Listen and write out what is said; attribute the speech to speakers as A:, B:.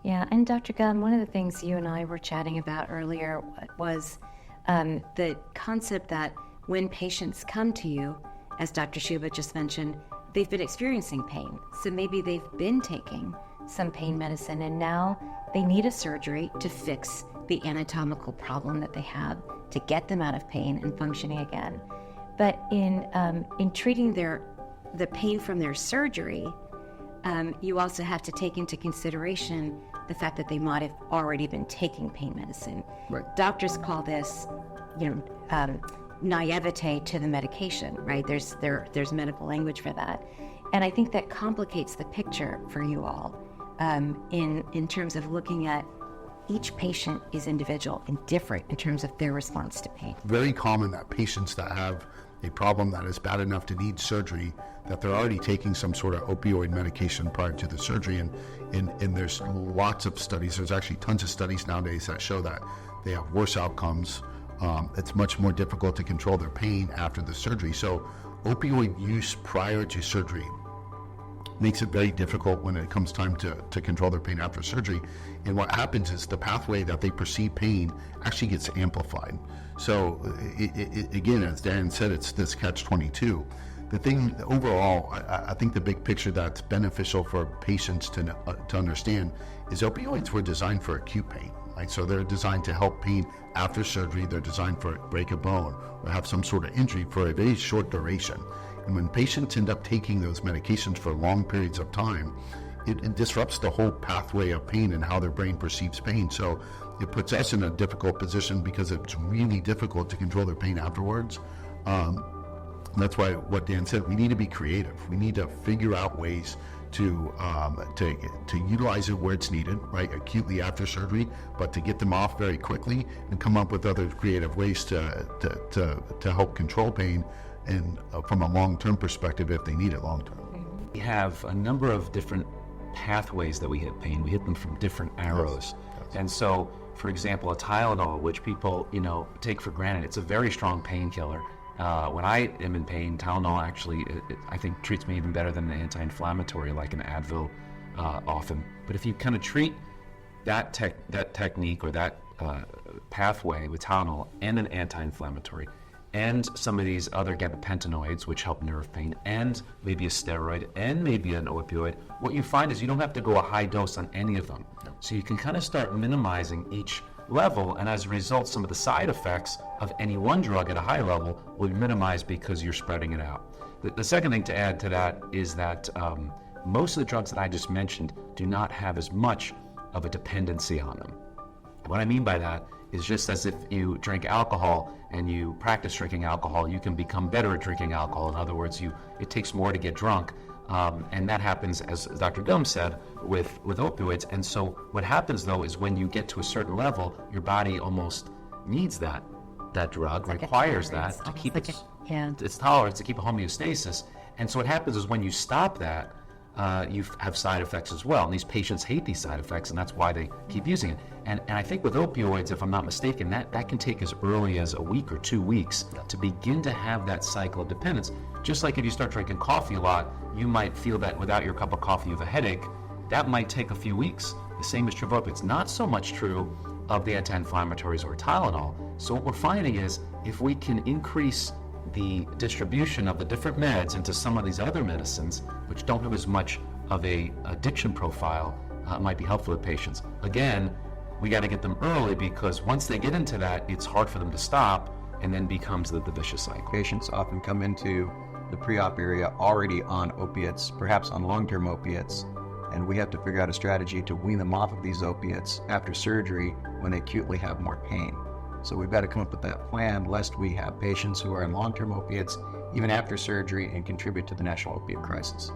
A: Yeah, and Dr. Gunn, one of the things you and I were chatting about earlier was the concept that when patients come to you, as Dr. Shuba just mentioned, they've been experiencing pain. So maybe they've been taking some pain medicine and now they need a surgery to fix the anatomical problem that they have to get them out of pain and functioning again. But in treating the pain from their surgery, you also have to take into consideration the fact that they might have already been taking pain medicine.
B: Right.
A: Doctors call this, naivete to the medication, right? There's medical language for that. And I think that complicates the picture for you all in terms of looking at each patient is individual and different in terms of their response to pain.
B: Very common that patients that have a problem that is bad enough to need surgery, that they're already taking some sort of opioid medication prior to the surgery. And there's lots of studies, there's actually tons of studies nowadays that show that they have worse outcomes. It's much more difficult to control their pain after the surgery. So opioid use prior to surgery makes it very difficult when it comes time to control their pain after surgery. And what happens is the pathway that they perceive pain actually gets amplified. So again, as Dan said, it's this catch-22. The thing overall, I think the big picture that's beneficial for patients to understand is opioids were designed for acute pain. Right? So they're designed to help pain after surgery. They're designed for break a bone or have some sort of injury for a very short duration. And when patients end up taking those medications for long periods of time, it disrupts the whole pathway of pain and how their brain perceives pain. So it puts us in a difficult position because it's really difficult to control their pain afterwards. That's why what Dan said, we need to be creative. We need to figure out ways to utilize it where it's needed, right, acutely after surgery, but to get them off very quickly and come up with other creative ways to help control pain and from a long-term perspective if they need it long-term.
C: We have a number of different pathways that we hit pain. We hit them from different arrows.
B: Yes.
C: And so, for example, a Tylenol, which people, take for granted, it's a very strong painkiller. When I am in pain, Tylenol actually, I think, treats me even better than an anti-inflammatory like an Advil often. But if you kind of treat that technique or that pathway with Tylenol and an anti-inflammatory, and some of these other gabapentinoids, which help nerve pain, and maybe a steroid, and maybe an opioid, what you find is you don't have to go a high dose on any of them. So you can kind of start minimizing each level, and as a result, some of the side effects of any one drug at a high level will be minimized because you're spreading it out. The second thing to add to that is that most of the drugs that I just mentioned do not have as much of a dependency on them. What I mean by that is just as if you drink alcohol and you practice drinking alcohol, you can become better at drinking alcohol. In other words, it takes more to get drunk. And that happens, as Dr. Gum said, with opioids. And so what happens, though, is when you get to a certain level, your body almost needs that drug, requires that to keep its tolerance, to keep a homeostasis. And so what happens is when you stop that, you have side effects as well. And these patients hate these side effects, and that's why they keep using it. And I think with opioids, if I'm not mistaken, that can take as early as a week or 2 weeks to begin to have that cycle of dependence. Just like if you start drinking coffee a lot, you might feel that without your cup of coffee you have a headache. That might take a few weeks. The same is true of opioids. Not so much true of the anti-inflammatories or Tylenol. So what we're finding is if we can increase the distribution of the different meds into some of these other medicines, which don't have as much of a addiction profile, might be helpful to patients. Again, we got to get them early because once they get into that, it's hard for them to stop and then becomes the vicious cycle.
D: Patients often come into the pre-op area already on opiates, perhaps on long-term opiates, and we have to figure out a strategy to wean them off of these opiates after surgery when they acutely have more pain. So we've got to come up with that plan lest we have patients who are on long-term opiates even after surgery and contribute to the national opiate crisis.